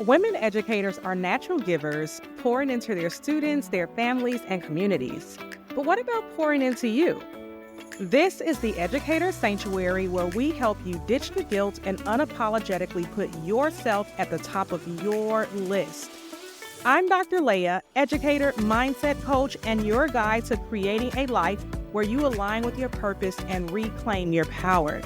Women educators are natural givers, pouring into their students, their families, and communities. But what about pouring into you? This is the Educator Sanctuary, where we help you ditch the guilt and unapologetically put yourself at the top of your list. I'm Dr. Leah, educator, mindset coach, and your guide to creating a life where you align with your purpose and reclaim your power.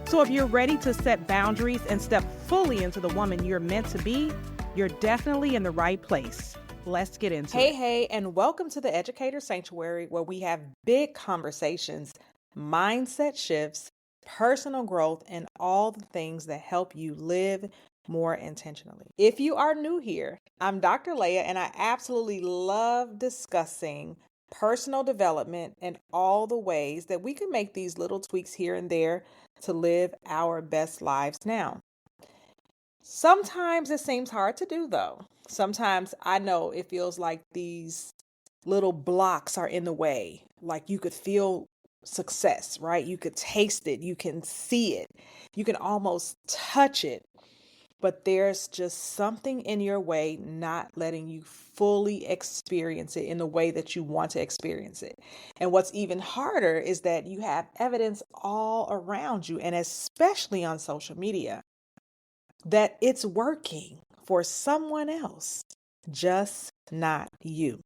So if you're ready to set boundaries and step fully into the woman you're meant to be, you're definitely in the right place. Let's get into it. Hey, and welcome to the Educator Sanctuary, where we have big conversations, mindset shifts, personal growth, and all the things that help you live more intentionally. If you are new here, I'm Dr. Leah, and I absolutely love discussing personal development and all the ways that we can make these little tweaks here and there to live our best lives now. Sometimes it seems hard to do, though. Sometimes I know it feels like these little blocks are in the way. Like you could feel success, right? You could taste it, you can see it, you can almost touch it. But there's just something in your way not letting you fully experience it in the way that you want to experience it. And what's even harder is that you have evidence all around you, and especially on social media, that it's working for someone else, just not you.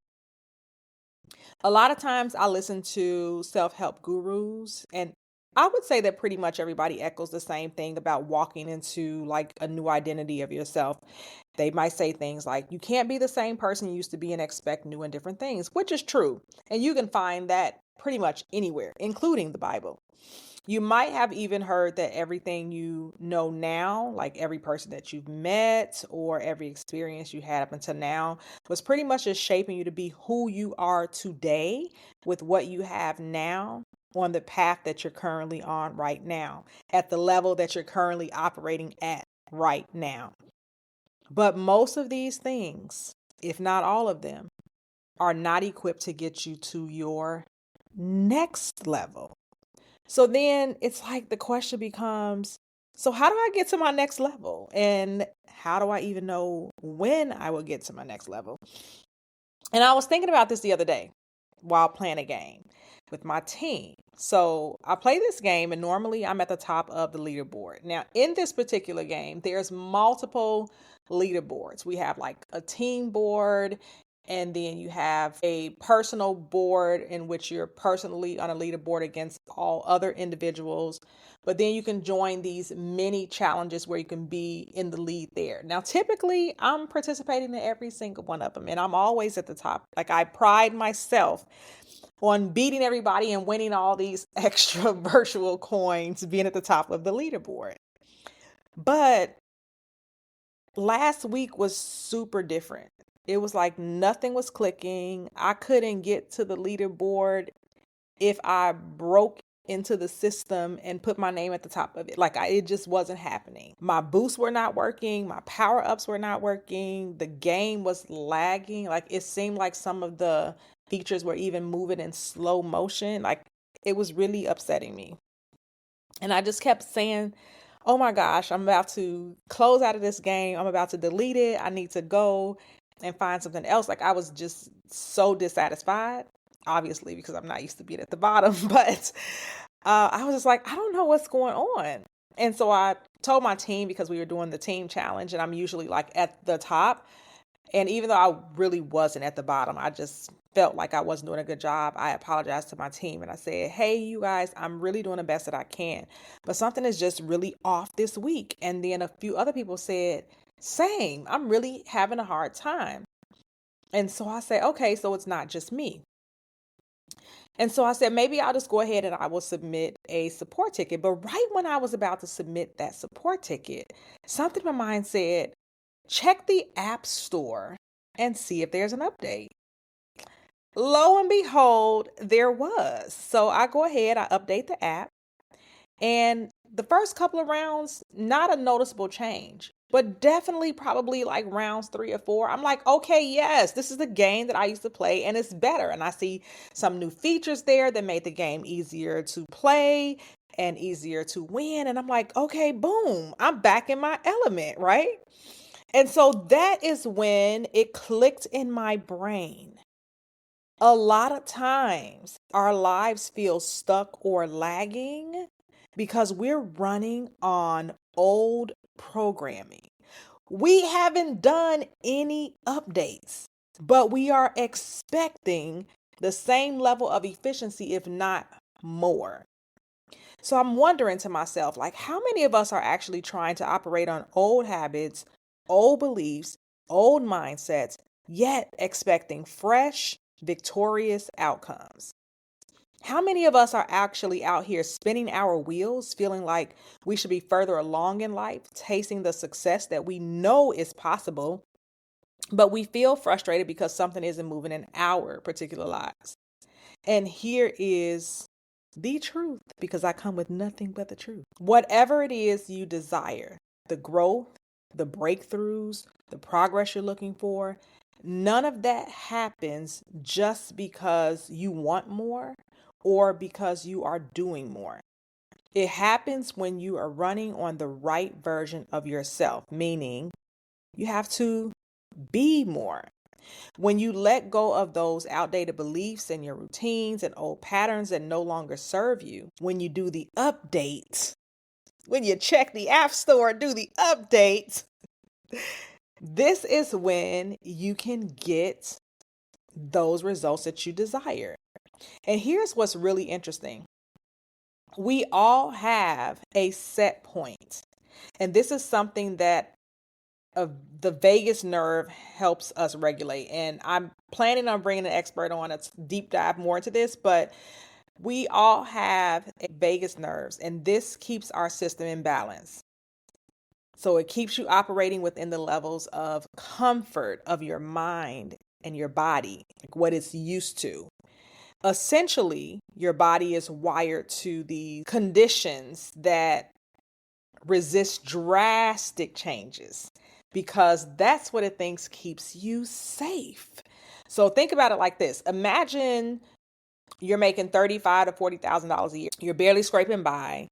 A lot of times I listen to self-help gurus, and I would say that pretty much everybody echoes the same thing about walking into like a new identity of yourself. They might say things like, you can't be the same person you used to be and expect new and different things, which is true. And you can find that pretty much anywhere, including the Bible. You might have even heard that everything you know now, like every person that you've met or every experience you had up until now, was pretty much just shaping you to be who you are today with what you have now on the path that you're currently on right now, at the level that you're currently operating at right now. But most of these things, if not all of them, are not equipped to get you to your next level. So then it's like the question becomes, so how do I get to my next level? And how do I even know when I will get to my next level? And I was thinking about this the other day while playing a game with my team. So I play this game, and normally I'm at the top of the leaderboard. Now, in this particular game, there's multiple leaderboards. We have like a team board, and then you have a personal board in which you're personally on a leaderboard against all other individuals. But then you can join these mini challenges where you can be in the lead there. Now, typically, I'm participating in every single one of them, and I'm always at the top. Like, I pride myself on beating everybody and winning all these extra virtual coins, being at the top of the leaderboard. But last week was super different. It was like nothing was clicking. I couldn't get to the leaderboard if I broke into the system and put my name at the top of it. It just wasn't happening. My boosts were not working. My power ups were not working. The game was lagging. Like, it seemed like some of the features were even moving in slow motion. Like, it was really upsetting me. And I just kept saying, oh my gosh, I'm about to close out of this game. I'm about to delete it. I need to go and find something else. Like, I was just so dissatisfied, obviously, because I'm not used to being at the bottom. But I was just like, I don't know what's going on. And so I told my team, because we were doing the team challenge, and I'm usually like at the top. And even though I really wasn't at the bottom, I just felt like I wasn't doing a good job. I apologized to my team and I said, hey, you guys, I'm really doing the best that I can. But something is just really off this week. And then a few other people said, same, I'm really having a hard time. And so I said, okay, so it's not just me. And so I said, maybe I'll just go ahead and I will submit a support ticket. But right when I was about to submit that support ticket, something in my mind said, check the App Store and see if there's an update. Lo and behold, there was. So I go ahead, I update the app, and the first couple of rounds, not a noticeable change, but definitely probably like rounds 3 or 4. I'm like, okay, yes, this is the game that I used to play and it's better. And I see some new features there that made the game easier to play and easier to win. And I'm like, okay, boom, I'm back in my element, right? And so that is when it clicked in my brain. A lot of times our lives feel stuck or lagging because we're running on old programming. We haven't done any updates, but we are expecting the same level of efficiency, if not more. So I'm wondering to myself, like, how many of us are actually trying to operate on old habits, old beliefs, old mindsets, yet expecting fresh, victorious outcomes? How many of us are actually out here spinning our wheels, feeling like we should be further along in life, tasting the success that we know is possible, but we feel frustrated because something isn't moving in our particular lives? And here is the truth, because I come with nothing but the truth. Whatever it is you desire, the growth, the breakthroughs, the progress you're looking for, none of that happens just because you want more or because you are doing more. It happens when you are running on the right version of yourself, meaning you have to be more. When you let go of those outdated beliefs and your routines and old patterns that no longer serve you, when you do the updates, when you check the app store, do the updates, this is when you can get those results that you desire. And here's what's really interesting. We all have a set point. And this is something that the vagus nerve helps us regulate. And I'm planning on bringing an expert on to deep dive more into this, but we all have vagus nerves, and this keeps our system in balance. So it keeps you operating within the levels of comfort of your mind and your body, like what it's used to. Essentially, your body is wired to the conditions that resist drastic changes because that's what it thinks keeps you safe. So think about it like this. Imagine you're making $35,000 to $40,000 a year. You're barely scraping by.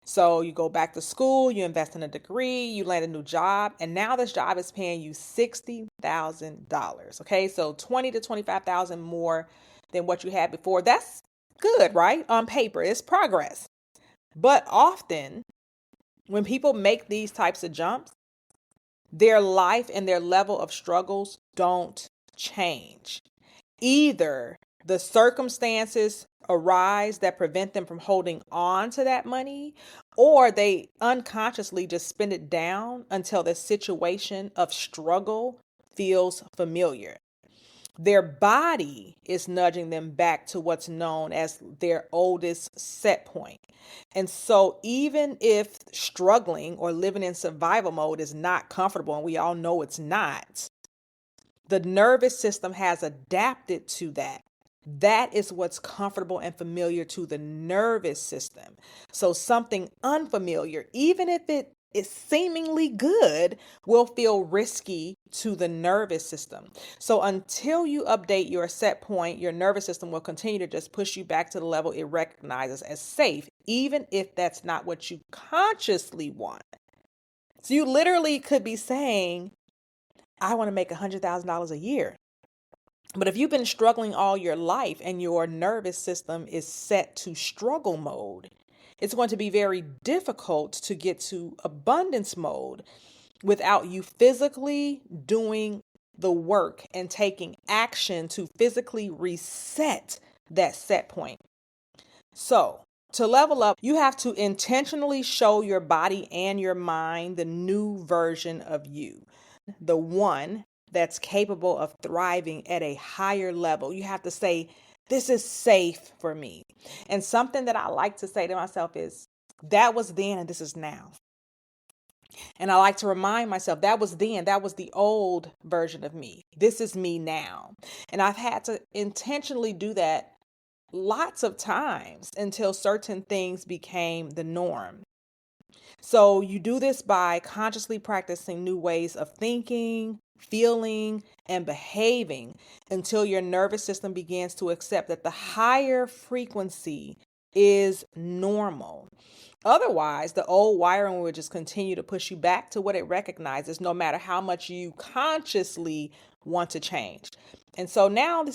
So you go back to school, you invest in a degree, you land a new job, and now this job is paying you $60,000. Okay, so 20 to 25,000 more than what you had before. That's good, right? On paper, it's progress. But often when people make these types of jumps, their life and their level of struggles don't change. Either the circumstances arise that prevent them from holding on to that money, or they unconsciously just spend it down until the situation of struggle feels familiar. Their body is nudging them back to what's known as their oldest set point. And so, even if struggling or living in survival mode is not comfortable, and we all know it's not, the nervous system has adapted to that. That is what's comfortable and familiar to the nervous system. So something unfamiliar, even if it is seemingly good, will feel risky to the nervous system. So until you update your set point, your nervous system will continue to just push you back to the level it recognizes as safe, even if that's not what you consciously want. So you literally could be saying, I want to make $100,000 a year. But if you've been struggling all your life and your nervous system is set to struggle mode, it's going to be very difficult to get to abundance mode without you physically doing the work and taking action to physically reset that set point. So, to level up, you have to intentionally show your body and your mind the new version of you, the one that's capable of thriving at a higher level. You have to say, this is safe for me. And something that I like to say to myself is, that was then and this is now. And I like to remind myself, that was then, that was the old version of me. This is me now. And I've had to intentionally do that lots of times until certain things became the norm. So you do this by consciously practicing new ways of thinking, feeling, and behaving until your nervous system begins to accept that the higher frequency is normal. Otherwise, the old wiring will just continue to push you back to what it recognizes, no matter how much you consciously want to change. And so now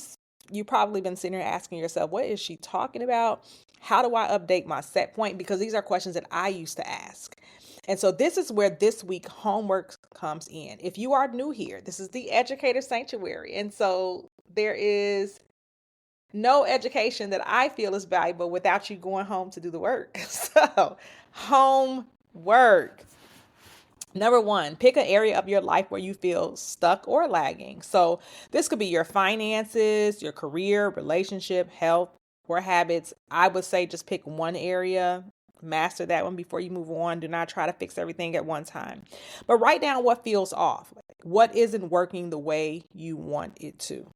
you've probably been sitting here asking yourself, what is she talking about? How do I update my set point? Because these are questions that I used to ask. And so this is where this week homework comes in. If you are new here, this is the Educator Sanctuary. And so there is no education that I feel is valuable without you going home to do the work. So, homework. Number one, pick an area of your life where you feel stuck or lagging. So, this could be your finances, your career, relationship, health, or habits. I would say just pick one area, master that one before you move on. Do not try to fix everything at one time. But write down what feels off. What isn't working the way you want it to.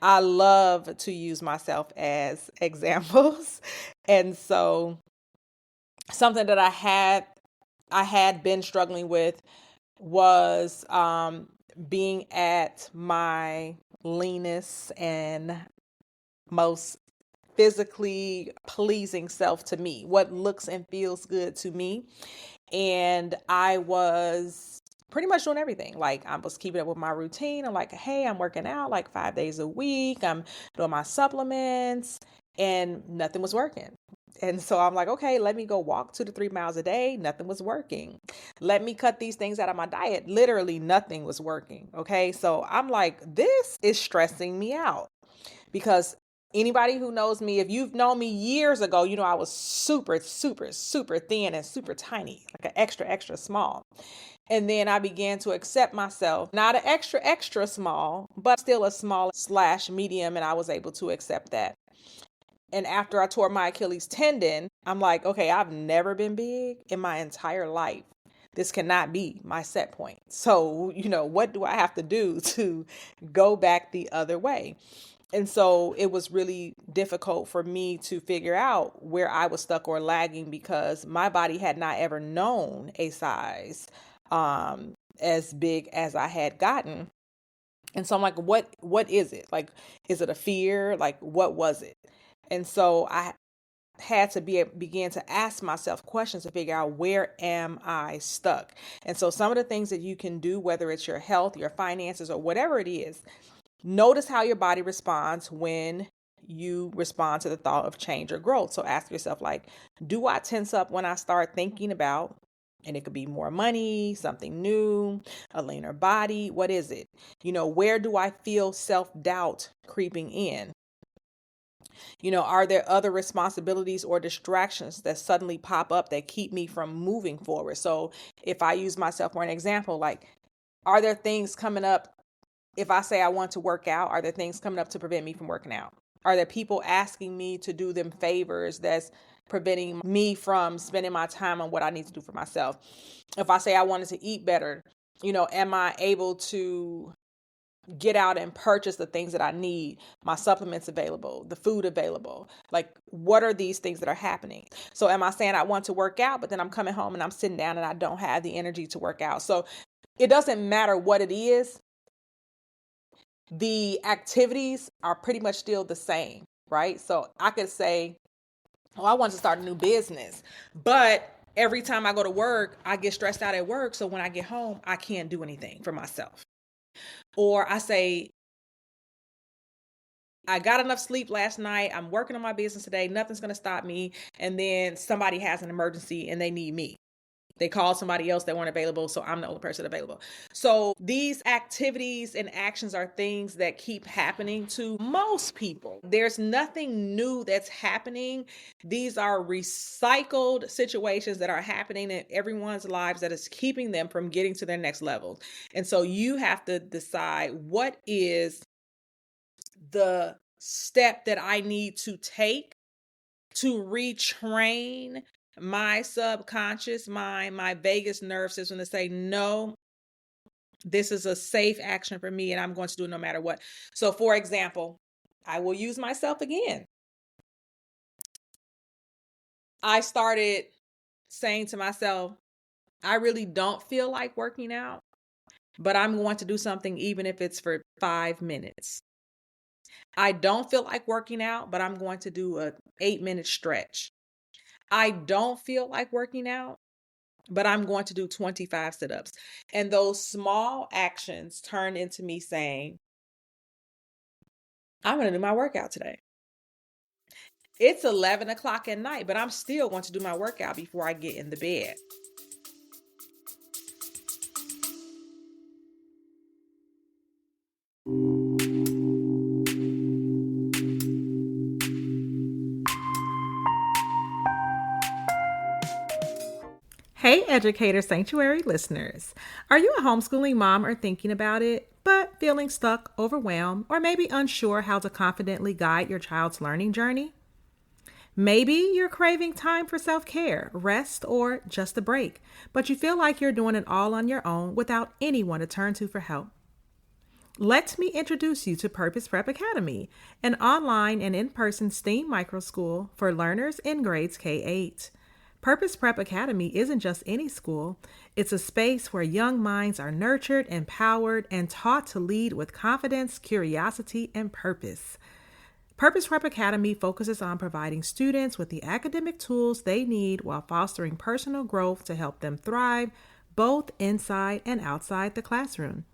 I love to use myself as examples. And so something that I had been struggling with was being at my leanest and most physically pleasing self to me, what looks and feels good to me. And I was pretty much doing everything. Like, I was keeping up with my routine. I'm like, hey, I'm working out like 5 days a week. I'm doing my supplements, and nothing was working. And so I'm like, okay, let me go walk 2 to 3 miles a day. Nothing was working. Let me cut these things out of my diet. Literally nothing was working. Okay. So I'm like, this is stressing me out, because anybody who knows me, if you've known me years ago, you know I was super, super, super thin and super tiny, like an extra, extra small. And then I began to accept myself, not an extra, extra small, but still a small slash medium. And I was able to accept that. And after I tore my Achilles tendon, I'm like, okay, I've never been big in my entire life. This cannot be my set point. So, what do I have to do to go back the other way? And so it was really difficult for me to figure out where I was stuck or lagging, because my body had not ever known a size as big as I had gotten. And so I'm like, what is it? Like, is it a fear? Like, what was it? And so I had to begin to ask myself questions to figure out, where am I stuck? And so some of the things that you can do, whether it's your health, your finances, or whatever it is, notice how your body responds when you respond to the thought of change or growth. So ask yourself, like, do I tense up when I start thinking about, and it could be more money, something new, a leaner body. What is it? Where do I feel self-doubt creeping in? Are there other responsibilities or distractions that suddenly pop up that keep me from moving forward? So if I use myself for an example, like, are there things coming up? If I say I want to work out, are there things coming up to prevent me from working out? Are there people asking me to do them favors that's preventing me from spending my time on what I need to do for myself? If I say I wanted to eat better, am I able to get out and purchase the things that I need, my supplements available, the food available? Like, what are these things that are happening? So am I saying I want to work out, but then I'm coming home and I'm sitting down and I don't have the energy to work out? So it doesn't matter what it is. The activities are pretty much still the same, right? So I could say, oh, I want to start a new business, but every time I go to work, I get stressed out at work. So when I get home, I can't do anything for myself. Or I say, I got enough sleep last night. I'm working on my business today. Nothing's going to stop me. And then somebody has an emergency and they need me. They called somebody else that weren't available, so I'm the only person available. So these activities and actions are things that keep happening to most people. There's nothing new that's happening. These are recycled situations that are happening in everyone's lives that is keeping them from getting to their next level. And so you have to decide, what is the step that I need to take to retrain my subconscious mind, my vagus nerve system, to say, no, this is a safe action for me and I'm going to do it no matter what. So for example, I will use myself again. I started saying to myself, I really don't feel like working out, but I'm going to do something even if it's for 5 minutes. I don't feel like working out, but I'm going to do a 8-minute stretch. I don't feel like working out, but I'm going to do 25 sit-ups. And those small actions turn into me saying, I'm going to do my workout today. It's 11 o'clock at night, but I'm still going to do my workout before I get in the bed. Hey, Educator Sanctuary listeners. Are you a homeschooling mom or thinking about it, but feeling stuck, overwhelmed, or maybe unsure how to confidently guide your child's learning journey? Maybe you're craving time for self-care, rest, or just a break, but you feel like you're doing it all on your own without anyone to turn to for help. Let me introduce you to Purpose Prep Academy, an online and in-person STEAM microschool for learners in grades K-8. Purpose Prep Academy isn't just any school. It's a space where young minds are nurtured, empowered, and taught to lead with confidence, curiosity, and purpose. Purpose Prep Academy focuses on providing students with the academic tools they need while fostering personal growth to help them thrive both inside and outside the classroom.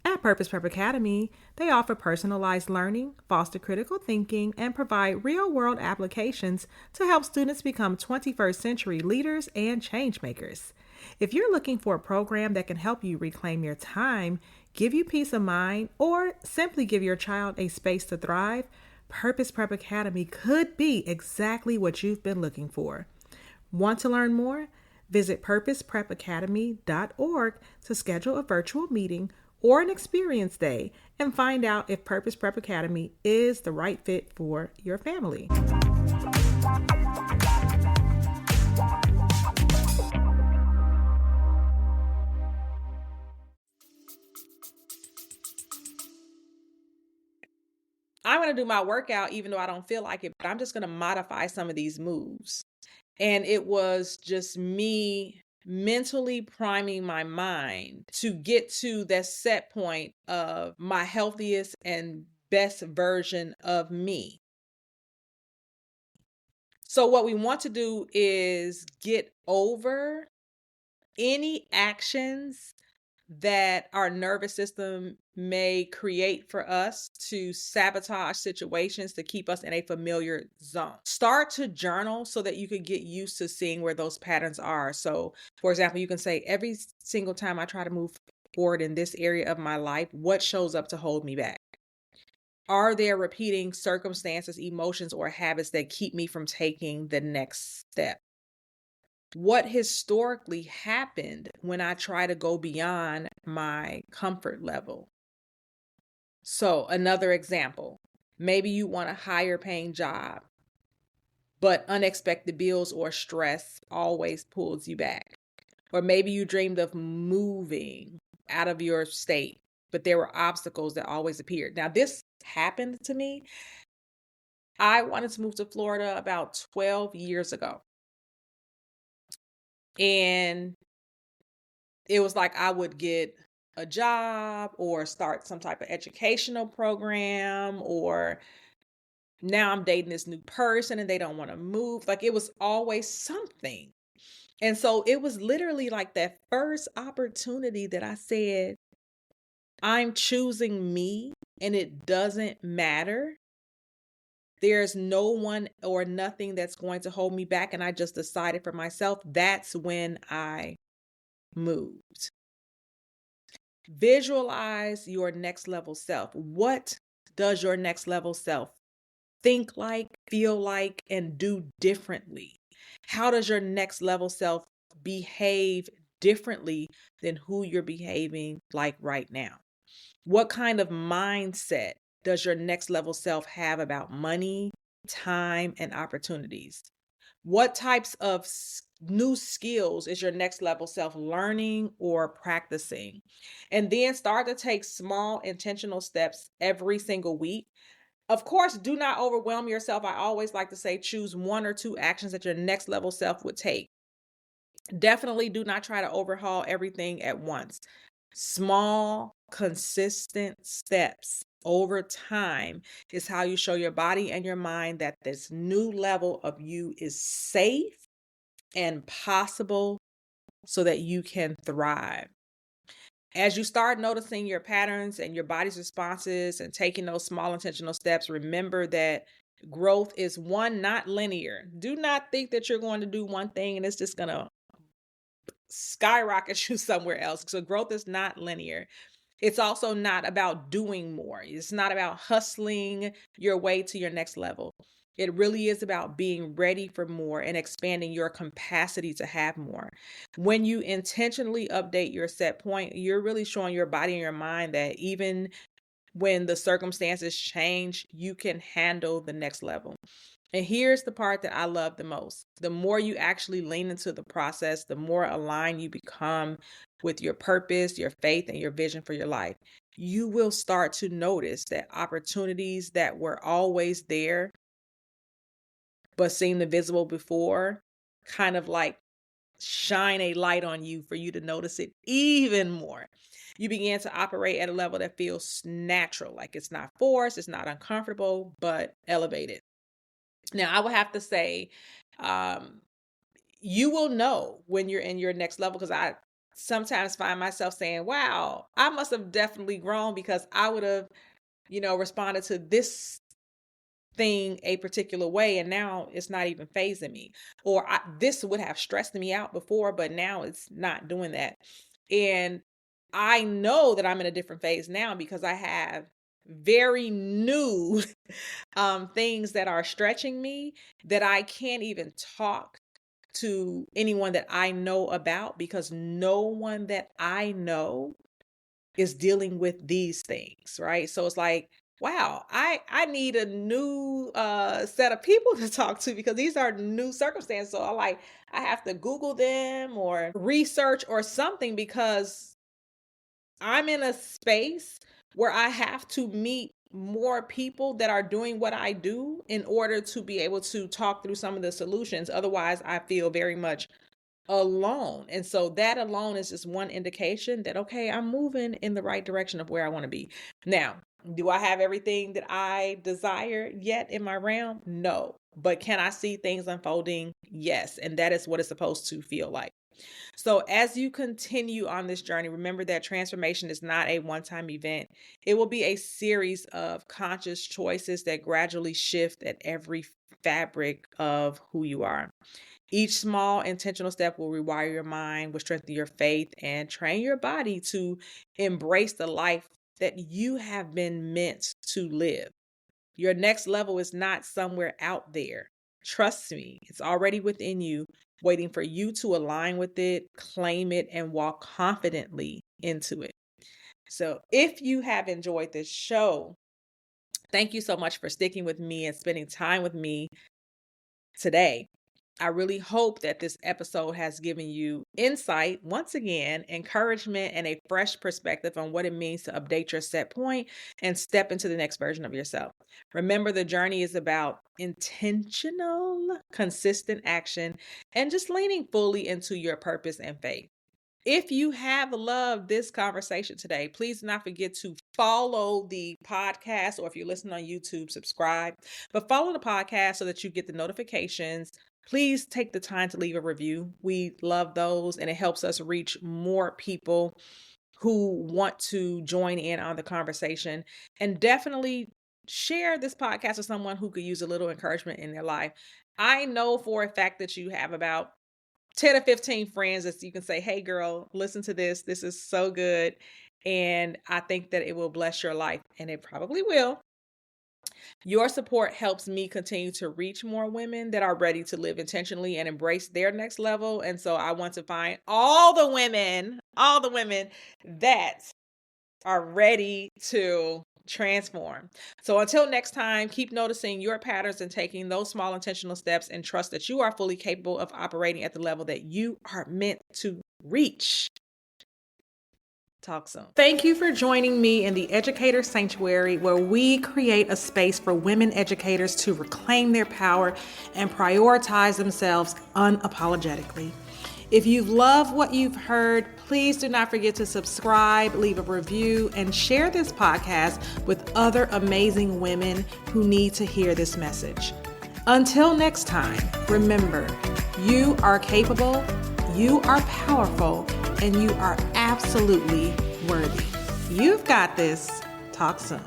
At Purpose Prep Academy, they offer personalized learning, foster critical thinking, and provide real-world applications to help students become 21st century leaders and change makers. If you're looking for a program that can help you reclaim your time, give you peace of mind, or simply give your child a space to thrive, Purpose Prep Academy could be exactly what you've been looking for. Want to learn more? Visit purposeprepacademy.org to schedule a virtual meeting or an experience day and find out if Purpose Prep Academy is the right fit for your family. I'm going to do my workout even though I don't feel like it, but I'm just going to modify some of these moves. And it was just me mentally priming my mind to get to that set point of my healthiest and best version of me. So what we want to do is get over any actions that our nervous system may create for us to sabotage situations to keep us in a familiar zone. Start to journal so that you can get used to seeing where those patterns are. So, for example, you can say every single time I try to move forward in this area of my life, what shows up to hold me back? Are there repeating circumstances, emotions, or habits that keep me from taking the next step? What historically happened when I try to go beyond my comfort level? So, another example, maybe you want a higher paying job, but unexpected bills or stress always pulls you back. Or maybe you dreamed of moving out of your state, but there were obstacles that always appeared. Now, this happened to me. I wanted to move to Florida about 12 years ago. And it was like I would get a job or start some type of educational program, or now I'm dating this new person and they don't want to move. Like it was always something. And so it was literally like that first opportunity that I said, I'm choosing me and it doesn't matter. There's no one or nothing that's going to hold me back. And I just decided for myself, that's when I moved. Visualize your next level self. What does your next level self think like, feel like, and do differently? How does your next level self behave differently than who you're behaving like right now? What kind of mindset does your next level self have about money, time, and opportunities? What types of new skills is your next level self learning or practicing? And then start to take small intentional steps every single week. Of course, do not overwhelm yourself. I always like to say choose 1 or 2 actions that your next level self would take. Definitely do not try to overhaul everything at once. Small, consistent steps over time is how you show your body and your mind that this new level of you is safe and possible so that you can thrive. As you start noticing your patterns and your body's responses and taking those small intentional steps, remember that growth is not linear. Do not think that you're going to do one thing and it's just going to skyrocket you somewhere else. So growth is not linear. It's also not about doing more. It's not about hustling your way to your next level. It really is about being ready for more and expanding your capacity to have more. When you intentionally update your set point, you're really showing your body and your mind that even when the circumstances change, you can handle the next level. And here's the part that I love the most. The more you actually lean into the process, the more aligned you become with your purpose, your faith, and your vision for your life. You will start to notice that opportunities that were always there but seemed invisible before kind of like shine a light on you for you to notice it even more. You begin to operate at a level that feels natural, like it's not forced, it's not uncomfortable, but elevated. Now, I would have to say, you will know when you're in your next level, because I sometimes find myself saying, wow, I must have definitely grown because I would have, responded to this thing a particular way, and now it's not even phasing me. Or this would have stressed me out before, but now it's not doing that. And I know that I'm in a different phase now because I have very new things that are stretching me that I can't even talk to anyone that I know about, because no one that I know is dealing with these things, right? So it's like, wow, I need a new set of people to talk to because these are new circumstances. So I have to Google them or research or something, because I'm in a space where I have to meet more people that are doing what I do in order to be able to talk through some of the solutions. Otherwise, I feel very much alone. And so that alone is just one indication that, okay, I'm moving in the right direction of where I want to be. Now, do I have everything that I desire yet in my realm? No. But can I see things unfolding? Yes. And that is what it's supposed to feel like. So as you continue on this journey, remember that transformation is not a one-time event. It will be a series of conscious choices that gradually shift at every fabric of who you are. Each small intentional step will rewire your mind, will strengthen your faith, and train your body to embrace the life that you have been meant to live. Your next level is not somewhere out there. Trust me, it's already within you, waiting for you to align with it, claim it, and walk confidently into it. So if you have enjoyed this show, thank you so much for sticking with me and spending time with me today. I really hope that this episode has given you insight, once again, encouragement, and a fresh perspective on what it means to update your set point and step into the next version of yourself. Remember, the journey is about intentional, consistent action and just leaning fully into your purpose and faith. If you have loved this conversation today, please do not forget to follow the podcast, or if you're listening on YouTube, subscribe. But follow the podcast so that you get the notifications. Please take the time to leave a review. We love those, and it helps us reach more people who want to join in on the conversation. And definitely share this podcast with someone who could use a little encouragement in their life. I know for a fact that you have about 10 or 15 friends that you can say, hey girl, listen to this. This is so good. And I think that it will bless your life, and it probably will. Your support helps me continue to reach more women that are ready to live intentionally and embrace their next level. And so I want to find all the women that are ready to transform. So until next time, keep noticing your patterns and taking those small intentional steps, and trust that you are fully capable of operating at the level that you are meant to reach. Talk soon. Thank you for joining me in the Educator Sanctuary, where we create a space for women educators to reclaim their power and prioritize themselves unapologetically. If you love what you've heard, please do not forget to subscribe, leave a review, and share this podcast with other amazing women who need to hear this message. Until next time, remember, you are capable, you are powerful, and you are absolutely worthy. You've got this. Talk soon.